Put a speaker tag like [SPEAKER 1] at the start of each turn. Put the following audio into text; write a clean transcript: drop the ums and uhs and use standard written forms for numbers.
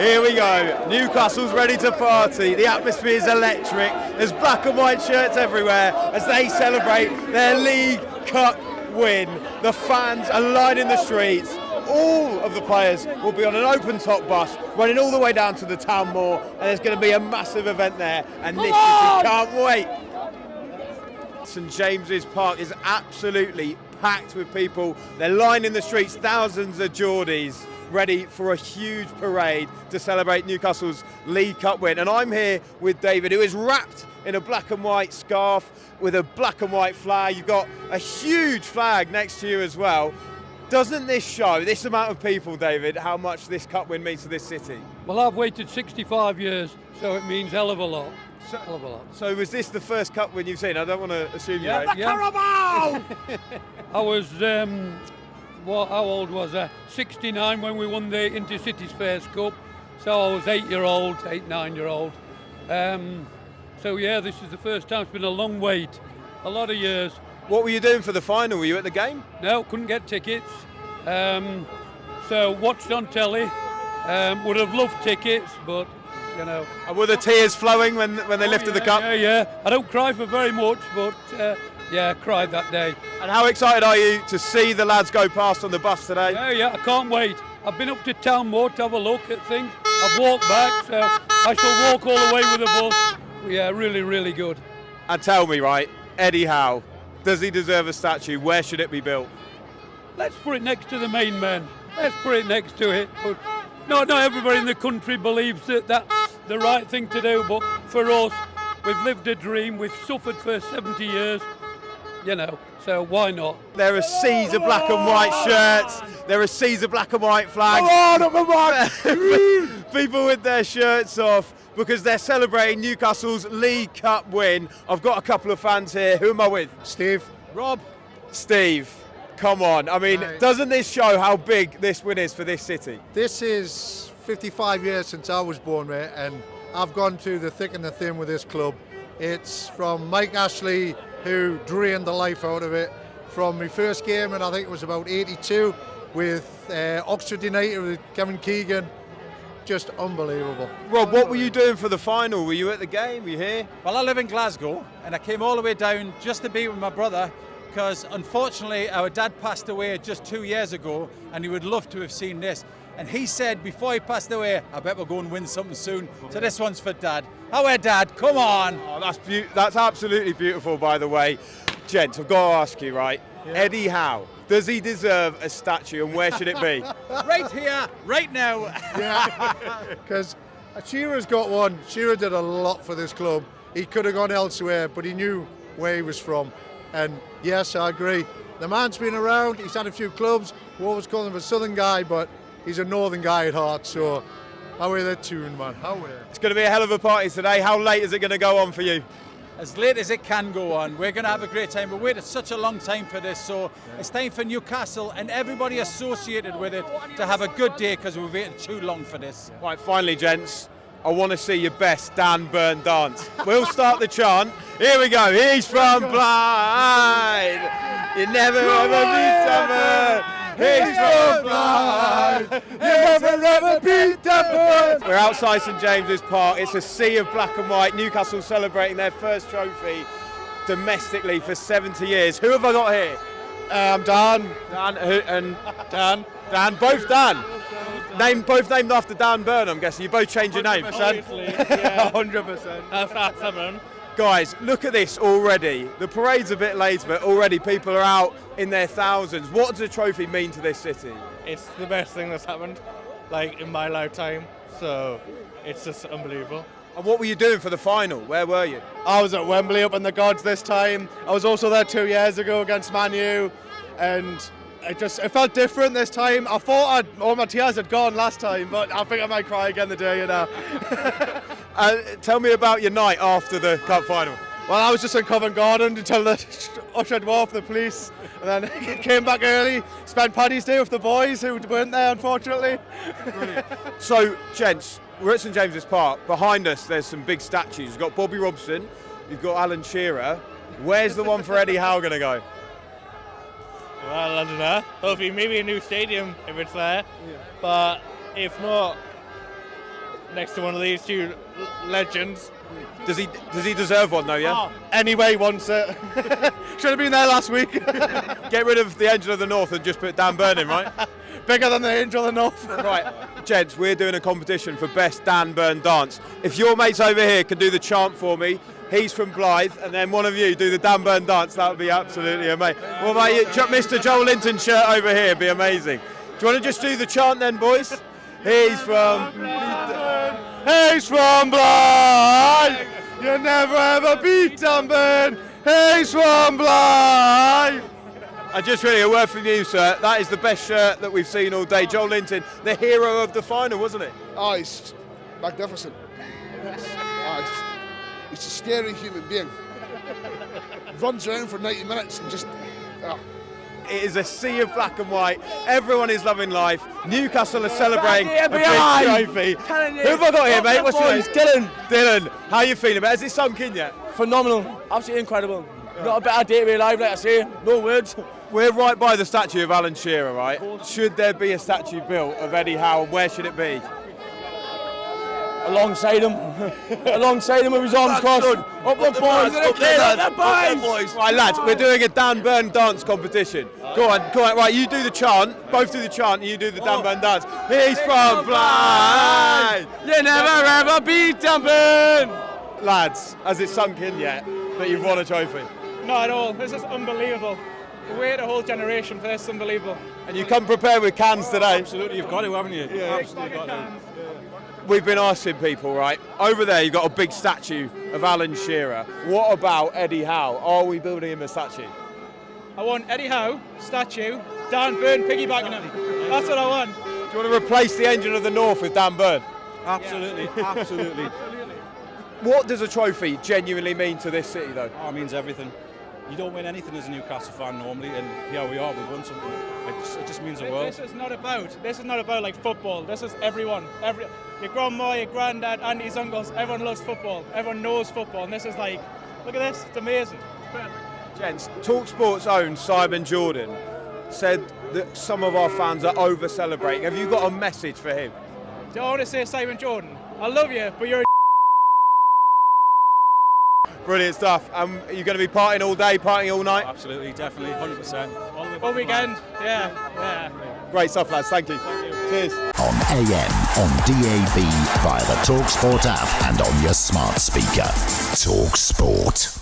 [SPEAKER 1] Here we go. Newcastle's ready to party. The atmosphere is electric. There's black and white shirts everywhere as they celebrate their League Cup win. The fans are lining the streets. All of the players will be on an open-top bus running all the way down to the Town Moor, and there's going to be a massive event there, and this city can't wait. St James's Park is absolutely packed with people. They're lining the streets, thousands of Geordies ready for a huge parade to celebrate Newcastle's League Cup win. And I'm here with David, who is wrapped in a black and white scarf with a black and white flag. You've got a huge flag next to you as well. Doesn't this show, this amount of people, David, how much this cup win means to this city?
[SPEAKER 2] Well, I've waited 65 years, so it means hell of a lot.
[SPEAKER 1] So was this the first cup win you've seen? I don't want to assume you're right.
[SPEAKER 2] Carabao! I was, how old was I? 69 when we won the Intercities Fairs Cup. So I was 9-year-old. So yeah, this is the first time. It's been a long wait, a lot of years.
[SPEAKER 1] What were you doing for the final? Were you at the game?
[SPEAKER 2] No, couldn't get tickets. So watched on telly. Would have loved tickets, but you know.
[SPEAKER 1] And were the tears flowing when they lifted the cup?
[SPEAKER 2] Yeah. I don't cry for very much, but yeah, cried that day.
[SPEAKER 1] And how excited are you to see the lads go past on the bus today?
[SPEAKER 2] Yeah, I can't wait. I've been up to Town Moor to have a look at things. I've walked back, so I shall walk all the way with the bus. Yeah, really, really good.
[SPEAKER 1] And tell me, right, Eddie Howe, does he deserve a statue? Where should it be built?
[SPEAKER 2] Let's put it next to the main man. Let's put it next to it. But not everybody in the country believes that that's the right thing to do, but for us, we've lived a dream, we've suffered for 70 years, you know, so why not?
[SPEAKER 1] There are seas of black and white shirts, there are seas of black and white flags. People with their shirts off because they're celebrating Newcastle's League Cup win. I've got a couple of fans here. Who am I with?
[SPEAKER 3] Steve.
[SPEAKER 1] Rob. Steve, come on. I mean, doesn't this show how big this win is for this city?
[SPEAKER 3] This is 55 years since I was born, mate, and I've gone through the thick and the thin with this club. It's from Mike Ashley, who drained the life out of it, from my first game, and I think it was about 82, with Oxford United with Kevin Keegan. Just unbelievable.
[SPEAKER 1] Rob, what were you doing for the final? Were you at the game? Were you here?
[SPEAKER 4] Well, I live in Glasgow, and I came all the way down just to be with my brother, because unfortunately our dad passed away just 2 years ago, and he would love to have seen this. And he said before he passed away, I bet we'll go and win something soon. So this one's for Dad. How are Dad? Come on.
[SPEAKER 1] Oh, that's absolutely beautiful, by the way. Gents, I've got to ask you, right? Yeah. Eddie Howe, does he deserve a statue, and where should it be?
[SPEAKER 4] Right here, right now.
[SPEAKER 3] Yeah, because Shearer's got one. Shearer did a lot for this club. He could have gone elsewhere, but he knew where he was from. And yes, I agree. The man's been around. He's had a few clubs. We always call him a southern guy, but he's a northern guy at heart. So how are they tuned, man? How are they?
[SPEAKER 1] It's going to be a hell of a party today. How late is it going to go on for you?
[SPEAKER 4] As late as it can go on. We're going to have a great time. We've waited such a long time for this, so it's time for Newcastle and everybody associated with it to have a good day, because we've waited too long for this.
[SPEAKER 1] Right, finally, gents, I want to see your best Dan Burn dance. We'll start the chant. Here we go. He's from Blind. You never ever beat Dan Burn. He's from Blind. You never ever beat Dan Burn. We're outside St James's Park. It's a sea of black and white. Newcastle celebrating their first trophy domestically for 70 years. Who have I got here?
[SPEAKER 3] Dan.
[SPEAKER 1] Dan and Dan. Dan, both Dan. Both named after Dan Burn, I'm guessing. You both changed your name.
[SPEAKER 5] Obviously, yeah.
[SPEAKER 1] 100%.
[SPEAKER 5] That's 7.
[SPEAKER 1] Guys, look at this already. The parade's a bit later, but already people are out in their thousands. What does a trophy mean to this city?
[SPEAKER 5] It's the best thing that's happened, like, in my lifetime. So it's just unbelievable.
[SPEAKER 1] And what were you doing for the final? Where were you?
[SPEAKER 6] I was at Wembley up in the gods this time. I was also there 2 years ago against Man U, and it felt different this time. I thought all my tears had gone last time, but I think I might cry again today, you know.
[SPEAKER 1] Tell me about your night after the cup final.
[SPEAKER 6] Well, I was just in Covent Garden until the ushered me off the police, and then came back early, spent Paddy's Day with the boys who weren't there, unfortunately.
[SPEAKER 1] Brilliant. So, gents, we're at St James's Park. Behind us, there's some big statues. You've got Bobby Robson, you've got Alan Shearer. Where's the one for Eddie Howe going to go?
[SPEAKER 5] Well, I don't know. Hopefully, maybe a new stadium if it's there. Yeah. But if not, next to one of these two legends.
[SPEAKER 1] Does he deserve one though? Yeah.
[SPEAKER 6] Oh, anyway, wants it. Should have been there last week.
[SPEAKER 1] Get rid of the Angel of the North and just put Dan Burn in, right?
[SPEAKER 6] Bigger than the Angel of the North.
[SPEAKER 1] Right, gents, we're doing a competition for best Dan Burn dance. If your mates over here can do the chant for me, he's from Blythe, and then one of you do the Dan Burn dance, that would be absolutely amazing. What about you, Mr. Joel Linton shirt over here? Be amazing. Do you want to just do the chant then, boys? He's from
[SPEAKER 6] Blythe. You never ever beat Dan Burn. He's from Blythe.
[SPEAKER 1] And just really a word from you, sir. That is the best shirt that we've seen all day. Joel Linton, the hero of the final, wasn't it?
[SPEAKER 7] Oh, he's magnificent. He's a scary human being. Runs around for 90 minutes and just...
[SPEAKER 1] It is a sea of black and white. Everyone is loving life. Newcastle are celebrating a big trophy. Who have I got here, mate? What's your name?
[SPEAKER 8] Dylan.
[SPEAKER 1] Dylan. How are you feeling, mate? Has it sunk in yet?
[SPEAKER 8] Phenomenal. Absolutely incredible. Not a better day to be alive, like I say. No words.
[SPEAKER 1] We're right by the statue of Alan Shearer, right? Should there be a statue built of Eddie Howe, and where should it be?
[SPEAKER 8] Alongside him. Alongside him with his arms crossed. Up the boys. Up the boys.
[SPEAKER 1] Right, lads, we're doing a Dan Burn dance competition. Go on. Right, you do the chant. Both do the chant, and you do the Dan Burn dance. He's from Blythe.
[SPEAKER 8] You never ever beat Dan Burn.
[SPEAKER 1] Lads, has it sunk in yet that you've won a trophy?
[SPEAKER 9] Not at all. This is unbelievable. We waited a whole generation for this. Unbelievable.
[SPEAKER 1] And you come prepared with cans today.
[SPEAKER 8] Absolutely, you've got to, haven't you?
[SPEAKER 1] Yeah.
[SPEAKER 8] Absolutely got to.
[SPEAKER 1] We've been asking people, right? Over there, you've got a big statue of Alan Shearer. What about Eddie Howe? Are we building him a statue?
[SPEAKER 9] I want Eddie Howe statue, Dan Burn piggybacking him. That's what I want.
[SPEAKER 1] Do you want to replace the Angel of the North with Dan Burn?
[SPEAKER 8] Absolutely, absolutely.
[SPEAKER 1] What does a trophy genuinely mean to this city, though?
[SPEAKER 10] Oh, it means everything. You don't win anything as a Newcastle fan normally, and here we are. We've won something. It just means the world.
[SPEAKER 9] This is not about like football. This is everyone. Your grandma, your granddad, aunties, uncles. Everyone loves football. Everyone knows football, and this is like, look at this. It's amazing. It's perfect.
[SPEAKER 1] Gents, talkSPORT's own Simon Jordan said that some of our fans are over celebrating. Have you got a message for him?
[SPEAKER 9] Do I want to say, Simon Jordan, I love you, but you're a
[SPEAKER 1] Brilliant stuff. You're going to be partying all day, partying all night?
[SPEAKER 10] Absolutely, definitely, 100%.
[SPEAKER 9] all weekend. Yeah.
[SPEAKER 1] Great stuff, lads. Thank you. Cheers.
[SPEAKER 11] On AM, on DAB, via the talkSPORT app and on your smart speaker. talkSPORT.